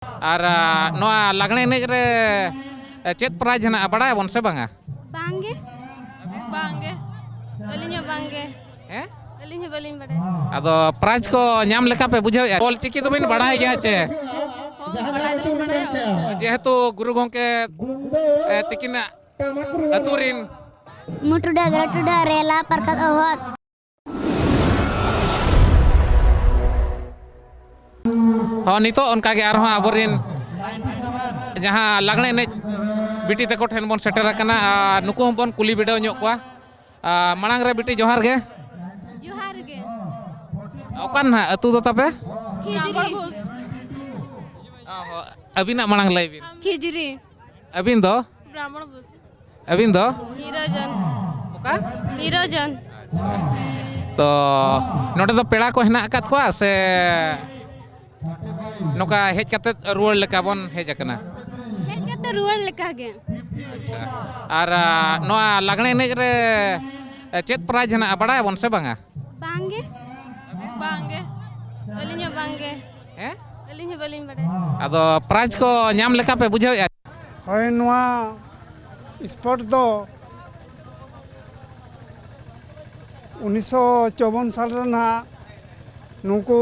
और नोआ लागणे एनेज रे चेत प्राइज हेना बड़ाय बन से बांगा बांगे बांगे अलिnya बांगे हैं अलिnya बलिन बड़े अदो प्राइज को नाम लेका पे बुझे ऑल चिकी तो बिन बड़ाय गया चे जेहेतु गुरु गोंके तिकिना अतुरिन मुटुडा ग्रटुडा रेला परकत अवत हाँ नितो उनका के आरहा अबोरिन जहाँ लागणे ने बिटी तको ठेन बन सेटर कना नुकु बन कुली बिडो ᱧᱚᱜ ᱠᱚᱣᱟ मांग रे बिटी जोहार गे ओकान ना अतु दो तबे अबिना मांग लय बिन खिजरी अबिन दो ब्राह्मण बुस अबिन दो निरंजन ओका निरंजन तो नोडे दो पेड़ा को हेना अकात कोआ से नोका हेज कते रुवार लेका बन हेज अकना हेज कते रुवार लेका गे अच्छा और नोआ लागणे एनेज रे चेत प्राइज हेना बड़ाय बन से बांगा बांगे बांगे अलिnya बांगे हैं अलिnya बलिन बड़े अदो प्राइज को नाम लेका पे बुझे হয় নোয়া স্পোর্ট দো 1954 साल रना नुकु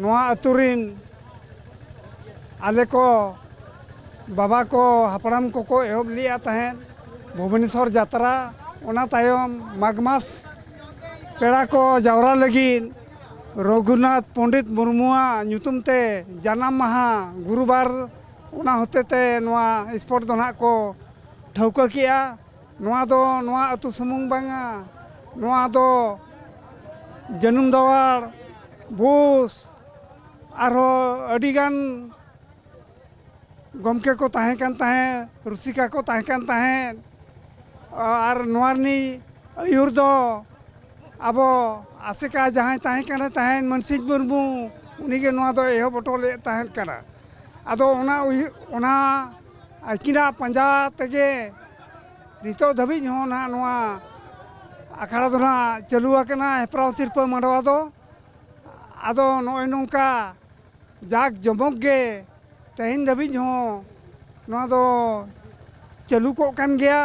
नोआ अतुरिन आले को बाबा को हापड़ाम को एहब लिया तहन भुवनेश्वर यात्रा ओना तायम माघमास पेड़ा को जावरा लगिन रघुनाथ पंडित मुर्मुआ ᱧᱩᱛᱩᱢ ते जानाम महा गुरुबार ओना होते ते नोआ स्पोर्ट दो ना को ठौका किया नोआ दो नोआ अतु सुमुंग बांगा नोआ दो जनुम दवार बुस आरो अडिगान गमके को ताहें कान ताहें रुसिका को ताहें कान ताहें और नोआरनी अयुर दो अबो आसेका जहां ताहें कान ताहें मनसिज मुर्मू उनी के नोआ दो एहो बटोले ताहें काना आदो ओना आकिना पंजा तेगे नितो धबी हो ना नोआ अखाड़ा दो ना चलुआ कना हेपराव सिरपा मांडवा दो आदो नोय नोंका जाग जमक गे तेहिन धबी हो नोआ दो चलु को कान गया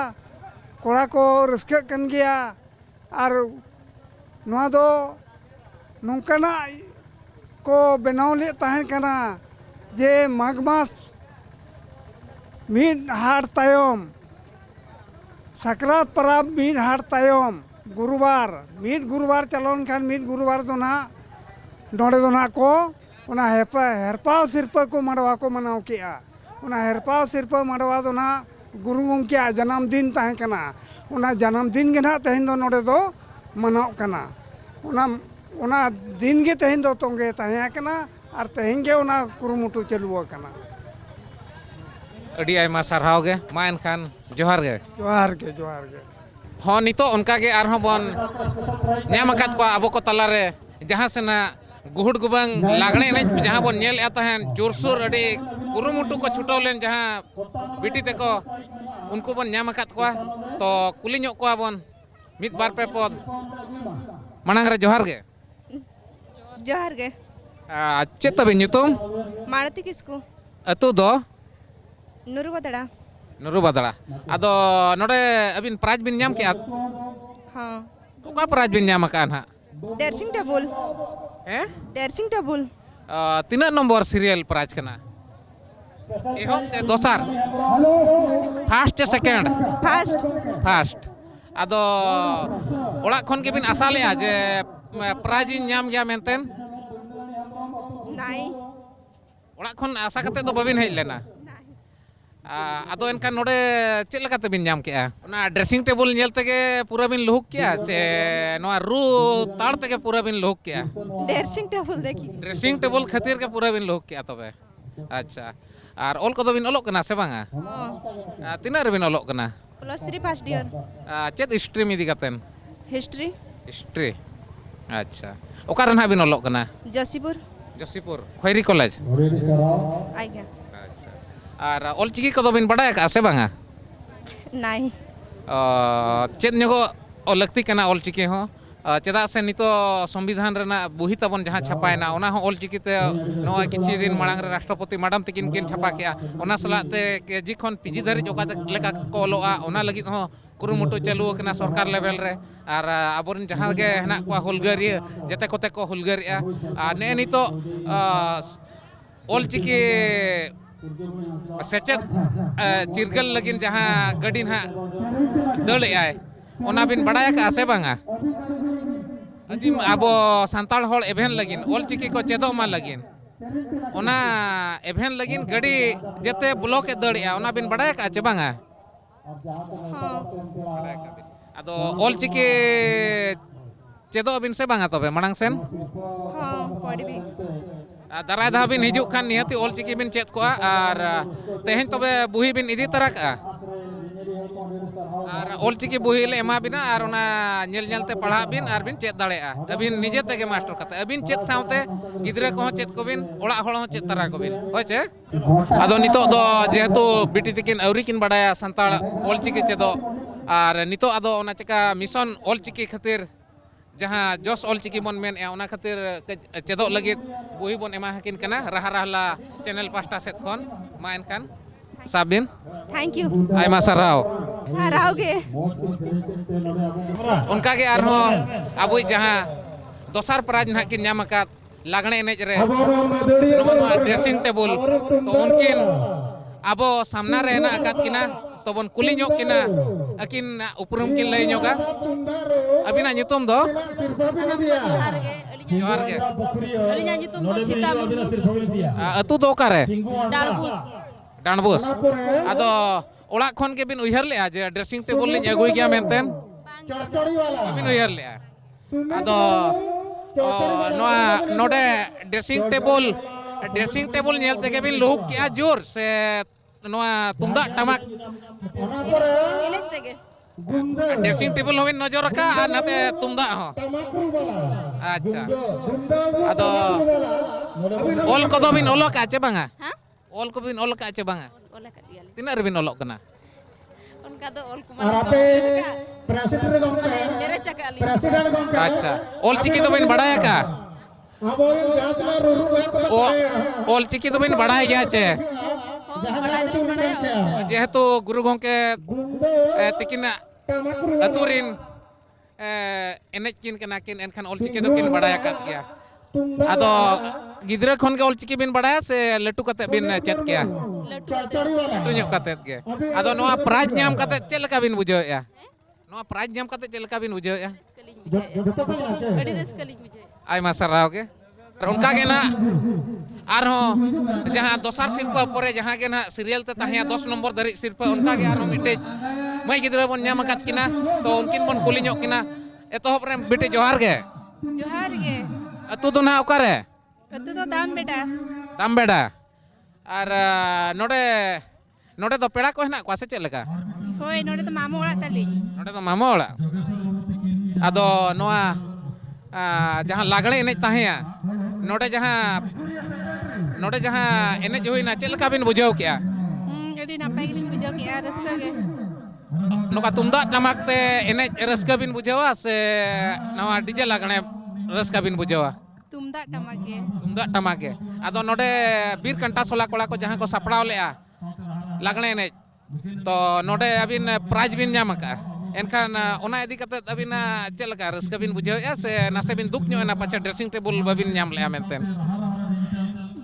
कोड़ा को रस्के कान गया और नोआ दो नोंकाना को बनाव ले ताहेन काना जे माघ मास मिड हाट तायम सकरात परब मिड हाट तायम गुरुवार मिड गुरुवार चलोन खान मिड गुरुवार दो ना नोडे दो ना को उना हेरपाव सिरपा को मांडवा को मनाव किया उना हेरपाव सिरपा मांडवा दो ना गुरु गोंके जन्मदिन ताहें कना उना जन्मदिन गे ना तेहिन दो नोडे दो मनाव कना उना दिन गे तेहिन दो तोंगे ताहें कना और तेहिन गे उना कुरुमुटु चलुआ कना अडी आयमा सारहाव गे मा एनखान जोहार गे जोहार गे हाँ नितो उनका के आरहो बन नाम अकात को अबो को तलारे जहाँ से ना गुहुड़ गुबंग लागणे एनेज जहाँ बन नेल एतहन जोरसोर अडी कुरुमुटु को छुटाव लेन जहाँ बिटी तेको उनको बन नाम अकात को तो कुली ᱧᱚᱜ को बन मित बार पे पद मांग रे जोहार गे जोहार गे चेत तबे ᱧᱩᱛᱩᱢ मारती किसको अतु दो नुरु बदड़ा नुरु बदड़ा अदो नोडे अबिन प्राइज बिन नाम किया हाँ ओका प्राइज बिन नाम कान हा डेरसिंग टेबल हैं डेरसिंग टेबल तीना नंबर सीरियल प्राइज कना एहम चे दोसर फर्स्ट चे सेकंड फर्स्ट अदो ओड़ा खन के बिन आशा लेया जे प्राइज नाम गया मेंटेन नहीं ओड़ा खन आशा कते तो बबिन हेज लेना अदो एनका नोडे चेक लगाते बिन नाम किया ना ड्रेसिंग टेबल नेल तके पूरा बिन लुहुक किया से नोआ रू ताड़ तके पूरा बिन लुहुक किया डेरसिंग टेबल देखी ड्रेसिंग टेबल खातिर के पूरा बिन लुहुक किया तबे अच्छा और ऑल को तो बिन ओलोक कना से बांगा तीना रे बिन ओलोक कना +3 फर्स्ट ईयर चेत स्ट्रीम इदी कातेन हिस्ट्री अच्छा ओका रन हा बिन ओलोक कना जसीपुर खैरी कॉलेज आई गया अच्छा और ऑल चिकी को तो बिन बड़ाय का से बांगा नहीं चेत ᱧᱚᱜᱚ लगती कना ऑल चिकी हो चेदा से नितो संविधान रेना बुही तबन जहाँ छापायना ओना हो ऑलचिकीते नोआ किछि दिन मांग रे राष्ट्रपति मैडम तकिन किन छापा के ओना सलाते केजी खन पीजी धरि ओका लेका को ओलोआ ओना लगित हो कुरुमुटु चालू कना सरकार लेवल रे और आबोरन जहाँ गे हेना को हुलगारिया जते कोते को हुलगारिया आ ने नितो ऑलचिकी सेचेत चिरगल लगिन जहाँ गडिन हा दले आय ओना बिन बड़ाया का से बांगा अदिम आबो सांताल होल एभेन लगिन ऑलचिकी को चेदो मा लगिन ओना एभेन लगिन गड़ी जते ब्लॉक ए दड़िया ओना बिन बड़ाया का चे बांगा आदो ऑलचिकी चेदो बिन से बांगा तबे मणांग सेन हाँ पढ़ी भी दाराय धा बिन हिजुक खान निहति ऑलचिकी बिन चेद को और तेहेन तबे बुही बिन इदी तरह का और ऑलचिकी बुही ले एमा बिना और ओना नेल नेलते पढ़ा बिन और बिन चेद दाड़ेआ अबिन निजे तेगे मास्टर कते अबिन चेद साउते गिदरे को चेद को बिन ओड़ा होड़ हो चेद तरा को बिन होय चे आदो नितो दो जेहेतु बिटी तकिन अवरी किन बड़ाया संताल ऑलचिकी चेदो और नितो आदो ओना चका मिशन ऑलचिकी खातिर जहाँ जोस ऑलचिकी बन मेन ओना खातिर चेदो लगित बुही बन एमा हकिन कना रहा रहला चैनल पास्टा सेट खन मा एनखान साबिन थैंक यू आयमा सराव हराओगे उनका के आर हो अब जहाँ दोसर प्राइज ना किन नाम का लागणे एनेज रे ड्रेसिंग टेबल तो उनकिन अब सामना रे ना अकात किना तो बन कुली ᱧᱚᱜ किना अकिन उपरुम किन लय ᱧᱚᱜᱟ अबिना ᱧᱩᱛᱩᱢ दो जोहार गे अलिया ᱧᱩᱛᱩᱢ दो चिता मुर्मू अतु दो कारे डालबुस डांडबुस आदो ओड़ा खन के बिन उयहर ले जे ड्रेसिंग टेबल लिन अगुई गया मेनतेन बिन उयहर ले आदो नोआ नोडे ड्रेसिंग टेबल नेल तेगे बिन लुक के जोर से नोआ तुमदा टमाक इने तेगे ड्रेसिंग टेबल होबिन नजर का आ नाते तुमदा हो अच्छा आदो ओल को दो बिन ओलो का चे बांगा हां ओल को बिन ओल का चे बांगा ओला कटिया तिना रे बिन ओलो कना उनका तो ओल कुमार प्रेसिडेंट गंगा मेरे चकाली प्रेसिडेंट गंगा अच्छा ऑलचिकी तो बिन बड़ाया का आबोरिन जातना रुरु ओ ऑलचिकी तो बिन बड़ाया गया चे जेहेतु गुरु गोंके तकिन अतुरिन एनेज किन कना किन एनखान ऑलचिकी तो किन बड़ाया का गया आदो गिदरा खन के ऑलचिकी बिन बड़ाया से लट्टू कते बिन चेत किया लट्टू ᱧᱚᱜ कते के आदो नोआ प्राइज ᱧᱟᱢ कते चेल लका बिन बुझावेया नोआ प्राइज ᱧᱟᱢ कते चेल लका बिन बुझावेया अड़ी रसकली मुझे आयमा सराव के उनका के ना आरो जहाँ दोसर सिरपा परे जहाँ के ना सीरियल ते ताहिया 10 नंबर धरि सिरपा उनका के आरो मिटे मई गिदरा बन ᱧᱟᱢ अकात किना तो उनकिन बन कुली ᱧᱚᱜ किना एतोहब रे बेटे जोहार गे अतु तो ना ओकारे अतु तो दाम बेटा और नोडे नोडे तो पेड़ा को हेना को से चेल लका होय नोडे तो मामो ओड़ा ताली नोडे तो मामा ओड़ा आदो नोआ जहाँ लागणे एनेज ताहिया नोडे जहाँ एनेज होइना चेल लका बिन बुझाव किया अड़ी नापाय गिन बुझाव किया रस्का गे नोका तुमदा टमाक ते एनेज रस्का बिन बुझावा से नवा डीजे लागणे रस्का बिन बुझावा तुमदा टमाक के आदो नोडे बीर कंटा सोला कोड़ा को जहाँ को सपड़ाव लेआ लागणे एनेज तो नोडे अबिन प्राइज बिन ᱧᱟᱢ का एनखान ओना इदी कते अबिन चेल लका रस्का बिन बुझावेया से नासे बिन दुख ᱧᱚᱜ एना पाछे ड्रेसिंग टेबल बाबिन ᱧᱟᱢ लेआ मेनतेन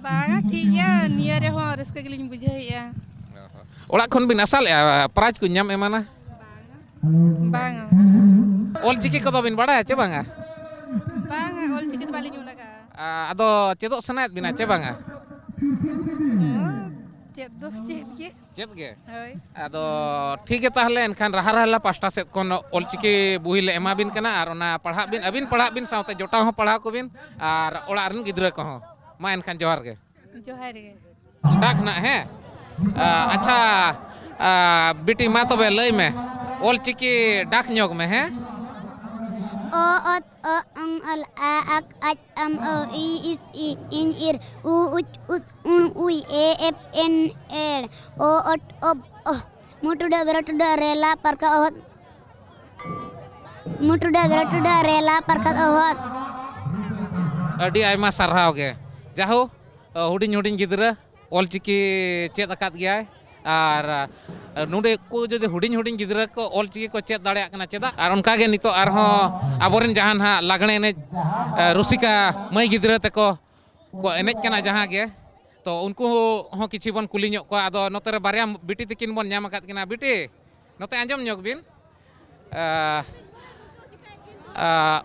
बागा ठीक है नियर रे हो रस्का गिलिन बुझाइया ओड़ा खन बिन आसा लेआ प्राइज को ᱧᱟᱢ एमाना बांगा ऑलचिकी को बिन बड़ाया चे बांगा बांगा ऑलचिकी तो बाली लगा आदो चेदो सनायत बिना चे बांगा चेद गे आदो ठीक है ताहले एनखान रहा रहला पास्टा सेट कोन ऑलचिकी बुही ले एमा बिन कना और ओना पढ़ा बिन अबिन पढ़ा बिन साउते जोटा हो पढ़ा को बिन और ओड़ा रन गिदरा को हो मा एनखान जोहार गे डाक ना है अच्छा बेटी मा तबे लय में ऑलचिकी डाक ᱧᱚᱜ में है O ot o ang al a ak ach am o i is I in ir u uch ut un ui e f n ed o ot ob oh mutu da rela parka oh Mutuda gratuda rela parkat awat. ᱟᱹᱰᱤ ᱟᱭᱢᱟ ᱥᱟᱨᱦᱟᱣ ᱜᱮ ᱡᱟᱦᱳ ᱦᱩᱰᱤᱧ ᱜᱤᱫᱽᱨᱟᱹ ᱚᱞᱪᱤᱠᱤ ᱪᱮᱫ ᱟᱠᱟᱫ ᱜᱮᱭᱟᱭ ᱟᱨ ᱱᱚᱰᱮ ᱠᱚ ᱡᱩᱫᱤ ᱦᱩᱰᱤᱧ ᱜᱤᱫᱽᱨᱟᱹ ᱠᱚ ᱚᱞᱪᱤᱠᱤ ᱠᱚ ᱪᱮᱫ ᱫᱟᱲᱮᱭᱟᱜ ᱠᱟᱱᱟ ᱪᱮᱫᱟᱜ ᱟᱨ ᱚᱱᱠᱟᱜᱮ ᱱᱤᱛᱚᱜ ᱟᱨᱦᱚᱸ ᱟᱵᱚᱨᱮᱱ ᱡᱟᱦᱟᱸ ᱱᱟᱦᱟᱜ ᱞᱟᱜᱽᱬᱮ ᱮᱱᱮᱡ ᱨᱩᱥᱤᱠᱟ ᱢᱟᱹᱭ ᱜᱤᱫᱽᱨᱟᱹ ᱛᱮᱠᱚ ᱠᱚ ᱮᱱᱮᱡ ᱠᱟᱱᱟ ᱡᱟᱦᱟᱸ ᱜᱮ ᱛᱚ ᱩᱱᱠᱩ ᱦᱚᱸ ᱠᱤᱪᱷᱤ ᱵᱚᱱ ᱠᱩᱞᱤ ᱧᱚᱜ ᱠᱚᱣᱟ ᱟᱫᱚ ᱱᱚᱛᱮ ᱨᱮ ᱵᱟᱨᱭᱟ ᱵᱤᱴᱤ ᱛᱟᱹᱠᱤᱱ ᱵᱚᱱ ᱧᱟᱢ ᱟᱠᱟᱫ ᱠᱤᱱᱟ ᱵᱤᱴᱤ ᱱᱚᱛᱮ ᱟᱸᱡᱚᱢ ᱧᱚᱜ ᱵᱤᱱ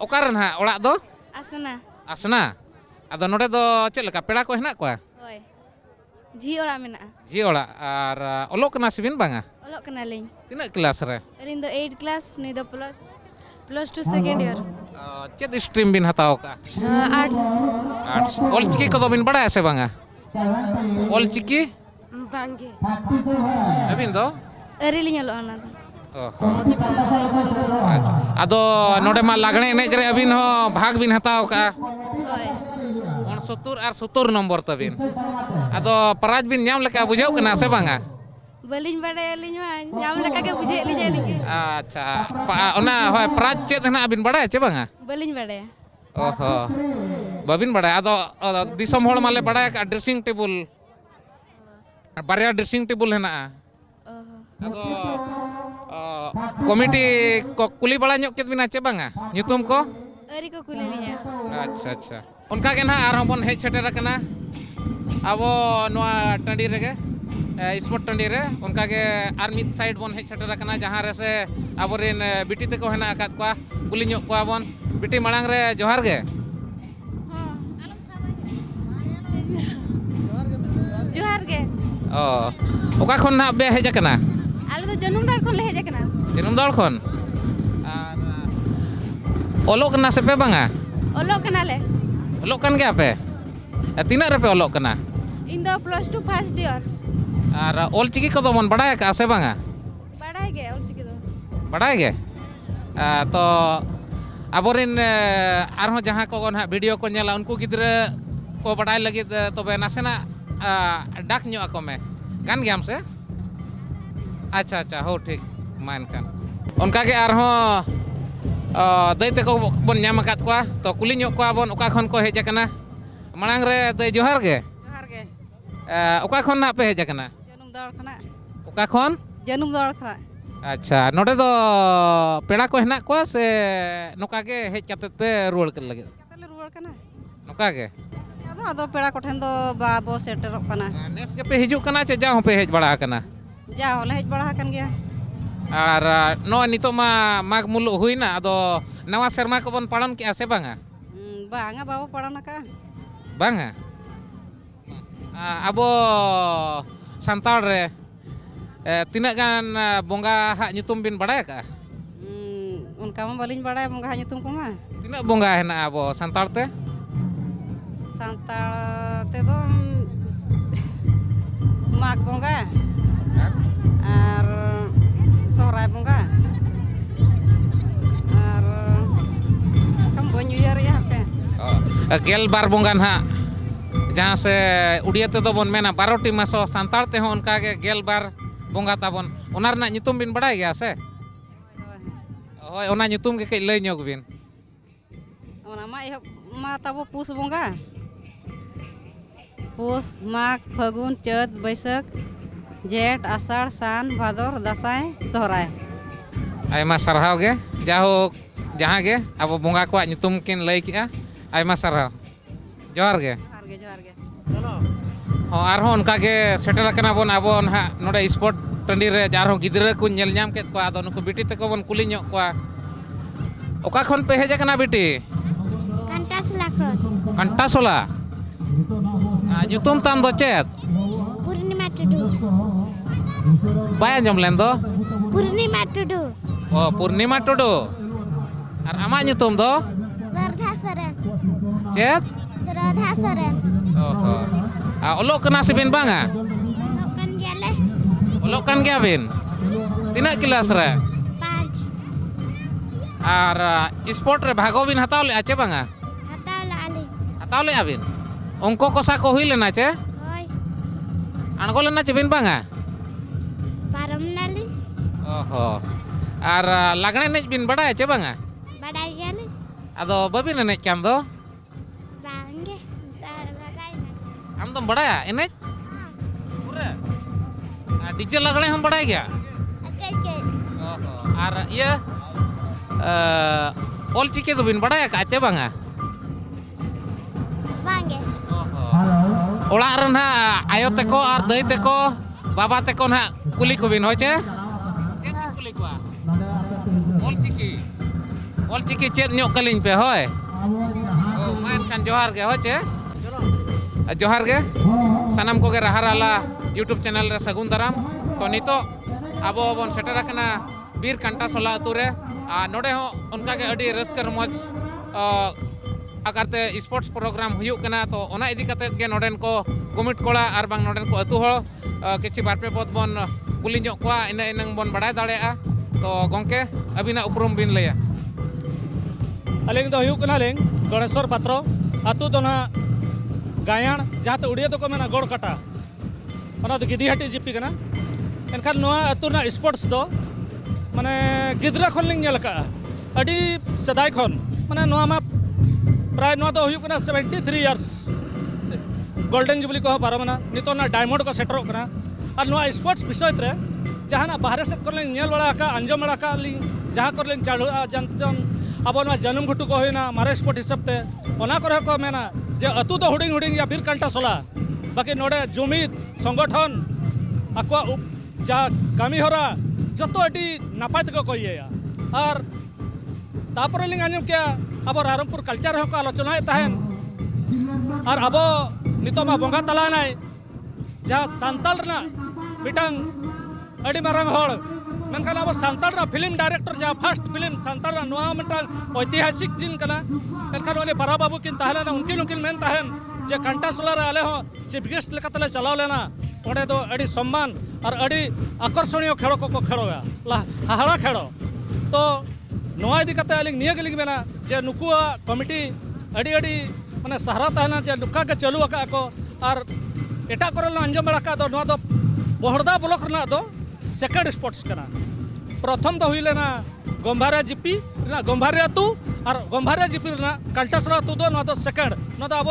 ᱚᱠᱟᱨᱮ ᱱᱟᱦᱟᱜ ᱚᱲᱟᱜ ᱫᱚ Asana. ᱟᱥᱱᱟ ᱟᱫᱚ ᱱᱚᱰᱮ ᱫᱚ ᱪᱮᱫ ᱞᱮᱠᱟ ᱯᱮᱲᱟ ko ᱦᱮᱱᱟᱜ ᱠᱚᱣᱟ Hoi. Ji ora mena. ᱡᱤ ᱚᱲᱟᱜ ᱟᱨ ᱚᱞᱚᱜ ᱠᱟᱱᱟ ᱥᱮᱵᱤᱱ ᱵᱟᱝᱟ Olok kenalin. ᱛᱤᱱᱟᱹᱜ ᱠᱞᱟᱥ ᱨᱮ Alin do 8 class, ni do plus 2 second year. ᱪᱮᱫ stream bin hataw ka Arts. arts olchiki ko bin badaya se banga olchiki Bangge. abin do Ariling alo ana. ᱟᱪᱪᱷᱟ ᱟᱫᱚ ᱱᱚᱰᱮ ᱢᱟ ᱞᱟᱜᱽᱬᱮ ᱮᱱᱮᱡ ᱨᱮ ᱟᱹᱵᱤᱱ ᱦᱚᱸ ᱵᱷᱟᱜᱽ ᱵᱤᱱ ᱦᱟᱛᱟᱣ ᱠᱟᱜᱼᱟ Hoi. 69 ᱟᱨ 70 ᱱᱚᱢᱵᱚᱨ ᱛᱟᱵᱤᱱ ᱟᱫᱚ ᱯᱨᱟইᱡᱽ ᱵᱤᱱ ᱧᱟᱢ ᱞᱮᱠᱟ ᱵᱩᱡᱷᱟᱹᱣ ᱠᱟᱱᱟ ᱥᱮ ᱵᱟᱝᱟ Balin badai alin ma nyam leka ge bujhe li jani ke. ᱟᱪᱪᱷᱟ ᱚᱱᱟ ᱦᱳᱭ ᱯᱨᱟইᱡᱽ ᱪᱮᱫ ᱦᱮᱱᱟᱜ ᱵᱤᱱ ᱵᱟᱲᱟᱭᱟ ᱪᱮ ᱵᱟᱝᱟ Balin badai. ᱵᱟᱵᱤᱱ ᱵᱟᱲᱟᱭᱟ ᱟᱫᱚ ᱫᱤᱥᱚᱢ ᱦᱚᱲ ᱢᱟᱞᱮ ᱵᱟᱲᱟᱭ ᱠᱟᱜᱼᱟ ᱰᱨᱮᱥᱤᱝ ᱴᱮᱵᱩᱞ ᱵᱟᱨᱭᱟ ᱰᱨᱮᱥᱤᱝ ᱴᱮᱵᱩᱞ ᱦᱮᱱᱟᱜᱼᱟ ᱟᱫᱚ ᱠᱚᱢᱤᱴᱤ ᱠᱚ ᱠᱩᱞᱤ ᱵᱟᱲᱟ ᱧᱚᱜ ᱠᱮᱫ ᱵᱤᱱᱟ ᱪᱮ ᱵᱟᱝᱟ ᱧᱩᱛᱩᱢ ᱠᱚ Ari ko kulilinya. ᱟᱪᱪᱷᱟ ᱚᱱᱠᱟ ᱜᱮ ᱱᱟᱦᱟᱜ ᱟᱨᱦᱚᱸ ᱵᱚᱱ ᱦᱮᱡ ᱥᱮᱴᱮᱨ ᱟᱠᱟᱱᱟ ᱟᱵᱚ ᱱᱚᱣᱟ ᱴᱟᱺᱰᱤ ᱨᱮᱜᱮ ᱥᱯᱳᱨᱴ ᱴᱟᱺᱰᱤ ᱨᱮ ᱚᱱᱠᱟ ᱜᱮ ᱟᱨ ᱢᱤᱫ ᱥᱟᱭᱤᱰ ᱵᱚᱱ ᱦᱮᱡ ᱥᱮᱴᱮᱨ ᱟᱠᱟᱱᱟ ᱡᱟᱦᱟᱸ ᱨᱮ ᱥᱮ ᱟᱵᱚᱨᱮᱱ ᱵᱤᱴᱤ ᱛᱮᱠᱚ ᱦᱮᱱᱟᱜ ᱟᱠᱟᱫ ᱠᱚᱣᱟ ᱠᱩᱞᱤ ᱧᱚᱜ ᱠᱚᱣᱟ ᱵᱚᱱ ᱵᱤᱴᱤ ᱢᱟᱲᱟᱝ ᱨᱮ ᱡᱚᱦᱟᱨ ᱜᱮ Johar ge. ᱚᱠᱟ ᱠᱷᱚᱱ ᱱᱟᱦᱟᱜ ᱯᱮ ᱦᱮᱡ ᱟᱠᱟᱱᱟ Ale do janum dar kon le hej akana. ᱡᱟᱹᱱᱩᱢ ᱫᱟᱲ ᱠᱷᱚᱱ ᱟᱨ ᱚᱞᱚᱜ ᱠᱟᱱᱟ ᱥᱮᱯᱮ ᱵᱟᱝᱟ Olok kana le. ᱚᱞᱚᱜ ᱠᱟᱱ ᱜᱮᱭᱟ ᱯᱮ ᱛᱤᱱᱟᱹᱜ ᱨᱮᱯᱮ ᱚᱞᱚᱜ ᱠᱟᱱᱟ In do plus 2 first year. ᱟᱨ ᱚᱞᱪᱤᱠᱤ ᱠᱚᱫᱚ ᱵᱚᱱ ᱵᱟᱲᱟᱭ ᱟᱠᱟᱜᱼᱟ ᱥᱮ ᱵᱟᱝᱟ Badai ge olchiki do. ᱵᱟᱲᱟᱭ ᱜᱮ ᱛᱚ ᱟᱵᱚᱨᱮᱱ ᱟᱨᱦᱚᱸ ᱡᱟᱦᱟᱸ ᱠᱚ ᱱᱟᱦᱟᱜ ᱵᱷᱤᱰᱤᱭᱳ ko ᱧᱮᱞᱟ ᱩᱱᱠᱩ ᱜᱤᱫᱽᱨᱟᱹ ᱠᱚ ᱵᱟᱰᱟᱭ ᱞᱟᱹᱜᱤᱫ ᱛᱚᱵᱮ ᱱᱟᱥᱮᱱᱟᱜ ᱰᱟᱠ ᱧᱚᱜ ᱟᱠᱚ ᱢᱮ ᱜᱟᱱ ᱜᱮᱭᱟᱢ ᱥᱮ ᱟᱪᱪᱷᱟ ᱦᱳ ᱴᱷᱤᱠ ᱢᱟ ᱮᱱᱠᱷᱟᱱ ᱚᱱᱠᱟᱜᱮ ᱟᱨᱦᱚᱸ ᱫᱟᱹᱭ ᱛᱮᱠᱚ ᱵᱚᱱ ᱧᱟᱢ ᱟᱠᱟᱫ ᱠᱚᱣᱟ ᱛᱚ ᱠᱩᱞᱤ ᱧᱚᱜ ᱠᱚᱣᱟ ᱵᱚᱱ ᱚᱠᱟ ᱠᱷᱚᱱ ᱠᱚ ᱦᱮᱡ ᱟᱠᱟᱱᱟ ᱢᱟᱲᱟᱝ ᱨᱮ ᱫᱟᱹᱭ ᱡᱚᱦᱟᱨ ᱜᱮ Johar ge. ᱚᱠᱟ ᱠᱷᱚᱱ ᱱᱟᱦᱟᱜ ᱯᱮ ᱦᱮᱡ ᱟᱠᱟᱱᱟ Janum dar khana. ᱚᱠᱟ ᱠᱷᱚᱱ Janum dar khana. ᱟᱪᱪᱷᱟ ᱱᱚᱰᱮ ᱫᱚ ᱯᱮᱲᱟ ᱠᱚ ᱦᱮᱱᱟᱜ ᱠᱚᱣᱟ ᱥᱮ ᱱᱚᱝᱠᱟ ᱜᱮ ᱦᱮᱡ katet ᱯᱮ ᱨᱩᱣᱟᱹᱲ ᱞᱟᱹᱜᱤᱫ Katale ruwar kana. ᱱᱚᱝᱠᱟ ᱜᱮ Ado pera ko then do babo setterok kana. ᱱᱮᱥ ᱜᱮᱯᱮ ᱦᱤᱡᱩᱜ ᱠᱟᱱᱟ ᱪᱮ ᱡᱟᱣ ᱦᱚᱸᱯᱮ ᱦᱮᱡ ᱵᱟᱲᱟ ᱟᱠᱟᱱᱟ Ja hole hej bada akan ge. ᱟᱨ ᱱᱚᱜᱼᱚᱭ ᱱᱤᱛᱚᱜ ᱢᱟ ᱢᱟᱜᱽ ᱢᱩᱞᱩᱜ ᱦᱩᱭᱱᱟ ᱟᱫᱚ ᱱᱟᱣᱟ ᱥᱮᱨᱢᱟ ᱠᱚᱵᱚᱱ ᱯᱟᱞᱚᱱ ᱠᱮᱜᱼᱟ ᱥᱮ ᱵᱟᱝᱟ Banga babo padan aka. ᱵᱟᱝᱟ ᱟᱵᱚ ᱥᱟᱱᱛᱟᱲ ᱨᱮ ᱛᱤᱱᱟᱹᱜ ᱜᱟᱱ ᱵᱚᱸᱜᱟ ᱦᱟᱜ ᱧᱩᱛᱩᱢ ᱵᱤᱱ ᱵᱟᱲᱟᱭ ᱟᱠᱟᱜᱼᱟ Unka ma balin badai bongga nyutum ko ma. ᱛᱤᱱᱟᱹᱜ ᱵᱚᱸᱜᱟ ᱦᱮᱱᱟᱜᱼᱟ ᱟᱵᱚ ᱥᱟᱱᱛᱟᱲ ᱛᱮ Santal te do mag bongga. Ar sohrai bongga. Ar kam bonyu yar ya pe. ᱜᱮᱞ ᱵᱟᱨ ᱵᱚᱸᱜᱟ ᱱᱟᱦᱟᱜ ᱡᱟᱦᱟᱸ ᱥᱮ ᱩᱲᱤᱭᱟ ᱛᱮᱫᱚ ᱵᱚᱱ ᱢᱮᱱᱟ 12ᱴᱤ ᱢᱟᱥᱚ ᱥᱟᱱᱛᱟᱲ ᱛᱮᱦᱚᱸ ᱚᱱᱠᱟᱜᱮ ᱜᱮᱞ ᱵᱟᱨ ᱵᱚᱸᱜᱟ ᱛᱟᱵᱚᱱ ᱚᱱᱟ ᱨᱮᱱᱟᱜ ᱧᱩᱛᱩᱢ ᱵᱤᱱ ᱵᱟᱲᱟᱭ ᱜᱮᱭᱟ ᱥᱮ ᱦᱳᱭ ᱚᱱᱟ ᱧᱩᱛᱩᱢ ᱜᱮ ᱠᱟᱹᱡ ᱞᱟᱹᱭ ᱧᱚᱜ ᱵᱤᱱ Ona ma ehop ma tabo pus bongga. Pus mag phagun chat baisak jet asar san bhador dasai sohrai. ᱟᱭᱢᱟ ᱥᱟᱨᱦᱟᱣ ᱜᱮ ᱡᱟᱭᱦᱳᱠ ᱡᱟᱦᱟᱸ ᱜᱮ ᱟᱵᱚ ᱵᱚᱸᱜᱟ ᱠᱚᱣᱟᱜ ᱧᱩᱛᱩᱢ ᱠᱤᱱ ᱞᱟᱹᱭ ᱠᱮᱜᱼᱟ ᱟᱭᱢᱟ ᱥᱟᱨᱦᱟᱣ ᱡᱚᱦᱟᱨ ᱜᱮ Johar ge. ᱦᱚᱸ ᱟᱨᱦᱚᱸ ᱚᱱᱠᱟᱜᱮ ᱥᱮᱴᱮᱨ ᱟᱠᱟᱱᱟ ᱵᱚᱱ ᱟᱵᱚ ᱱᱟᱦᱟᱜ ᱱᱚᱰᱮ ᱥᱯᱳᱨᱴ ᱴᱟᱺᱰᱤ ᱨᱮ ᱟᱨᱦᱚᱸ ᱜᱤᱫᱽᱨᱟᱹ ᱠᱚᱧ ᱧᱮᱞ ᱧᱟᱢ ᱠᱮᱫ ᱠᱚᱣᱟ ᱟᱫᱚ ᱱᱩᱠᱩ ᱵᱤᱴᱤ ᱛᱮᱠᱚ ᱵᱚᱱ ᱠᱩᱞᱤ ᱧᱚᱜ ᱠᱚᱣᱟ ᱚᱠᱟ ᱠᱷᱚᱱ ᱯᱮ ᱦᱮᱡ ᱟᱠᱟᱱᱟ ᱵᱤᱴᱤ Kantas lakon. ᱠᱟᱱᱴᱟᱥᱚᱞᱟ ᱧᱩᱛᱩᱢ ᱛᱟᱢ ᱫᱚ ᱪᱮᱫ Purnima Tudu. ᱵᱟᱭ ᱟᱸᱡᱚᱢ ᱞᱮᱱ ᱫᱚ Purnima Tudu. ᱯᱩᱨᱱᱤᱢᱟ ᱴᱩᱰᱩ ᱟᱨ ᱟᱢᱟᱜ ᱧᱩᱛᱩᱢ ᱫᱚ Sardha Saren. ᱪᱮᱫ Sardha Saren. ᱚᱞᱚᱜ ᱠᱟᱱᱟ ᱥᱮᱵᱤᱱ ᱵᱟᱝᱟ Lokan gele. ᱚᱞᱚᱜ ᱠᱟᱱ ᱜᱮᱭᱟ ᱵᱤᱱ ᱛᱤᱱᱟᱹᱜ ᱠᱞᱟᱥ ᱨᱮ 5. ᱟᱨ ᱥᱯᱳᱨᱴ ᱨᱮ ᱵᱷᱟᱜᱚ ᱵᱤᱱ ᱦᱟᱛᱟᱣ ᱞᱮᱜᱼᱟ ᱪᱮ ᱵᱟᱝᱟ Hatal ali. ᱦᱟᱛᱟᱣ ᱞᱮᱜᱼᱟ ᱵᱤᱱ ᱚᱝᱠᱚ ᱠᱚষᱟ ᱠᱚ ᱦᱩᱭ ᱞᱮᱱᱟ ᱪᱮ Hoi. ᱟᱬᱜᱚ ᱞᱮᱱᱟ ᱪᱮ ᱵᱤᱱ ᱵᱟᱝᱟ Param nali. ᱟᱨ ᱞᱟᱜᱽᱬᱮ ᱮᱱᱮᱡ ᱵᱤᱱ ᱵᱟᱲᱟᱭᱟ ᱪᱮ ᱵᱟᱝᱟ ado babin enej kan do Bangge. Bagaimana? am dom badaya enej pura DJ lagane hum baday gya Oke. ar iya ol chiki do bin badaya ka che banga Bangge. Ola ren ha ayo teko ar dai teko baba teko na kuli ko bin hoche chet kuli ko ol chiki chet nyok kalin pe hoy oh main kan johar ge hoche johar ge sanam ko ge raharala YouTube channel re sagun daram to nito abo bon setera kana bir kanta sola ature node ho onka ge adi raskar moj agarte sports program huyuk kana to ona idi kate ge noden ko komit kola ar bang noden ko atu hol kichi barpe pot bon kuli nyok kwa ina inang bon badai dalea to gongke abina uprum bin leya aling do huyuk kana leng Ganeshwar Patro atu do na gayan jahate udiya do ko mena gor kata ona do gidihati jipi kana enkan noa atu na sports do mane gidra khon ling nyel ka adi sedai khon mane noa ma pray noa do huyuk kana 73 years golden jubilee ko paramana nito na diamond ko setro kana ar noa sports bisoy tre jahana bahare set korling nyel wala ka anjom wala ka ling jaha korling chalu jang abo noa janum ghutu ko hoina mare sport hisab te ona kore ko mena je atu do huding huding ya bir kanta sola baki node jumid সংগঠন akwa ja kami hora joto adi napai te ko iya ar tapore ling anjom kya abo Rampur culture ho ka alochona tahen ar abo nitoma bonga tala nai ja santal na mitang adi marang hol menkan abo santal na film director ja first film santal na noa mitang ऐतिहासिक दिन kana enkan ole para babu kin tahla na unkin men tahen je kanta solar ale ho chief guest lekatale chalao lena ode do adi सम्मान ar adi akorsoniyo khelo ko kheloya la hahara khelo to noa idi kate aling niya geling mena je nukua committee adi mane sahara tahna je nuka ke chalu aka ko ar eta korol na anjom bala ka do noa do bohorda block rena do second sports kana प्रथम तो हुई लेना गंभारा GP ना गंभारिया तू और गंभारिया GP ना कंटासरा तू दो ना तो सेकंड ना तो अब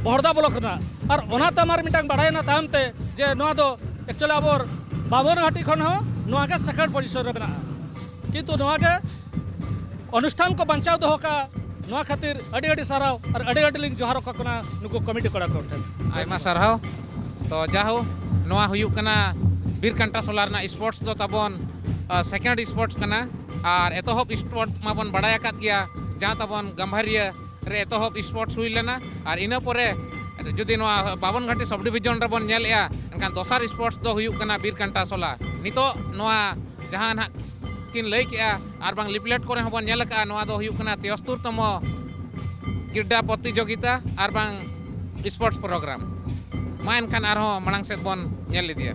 बहरदा ब्लॉक ना और ओना तो हमारे मिटांग बढ़ाए ना तामते जे ना तो एक्चुअली अब बाबन हाटी खन हो ना के सेकंड पोजीशन रे बना किंतु ना के अनुष्ठान को बचाव दो का ना खातिर अडी अडी साराव और अडी अडी लिंग जोहार को कना नुको कमिटी करा कोठे आयमा सारहाव तो जाहो नोआ हुयुक कना बीर कंटा सोलार ना स्पोर्ट्स दो ताबन सेकेंड स्पोर्ट्स कना और एतोहब स्पोर्ट माबन बड़ाय आकात गया जहाँ ताबन गंभारिया रे एतोहब स्पोर्ट्स हुई लेना और इना परे जुदी नोआ बावन घाटी सब डिविजन रे बन नेल या एनकान दोसार स्पोर्ट्स दो हुयुक कना बीर कंटा सोला नितो नोआ जहाँ ना किन लई केआ और बांग लिपलेट करे हबन नेल का नोआ दो हुयुक कना 73 तम क्रीडा प्रतियोगिता और बांग स्पोर्ट्स प्रोग्राम मा एनखान आरहो मांग सेद बन नेल लिदिया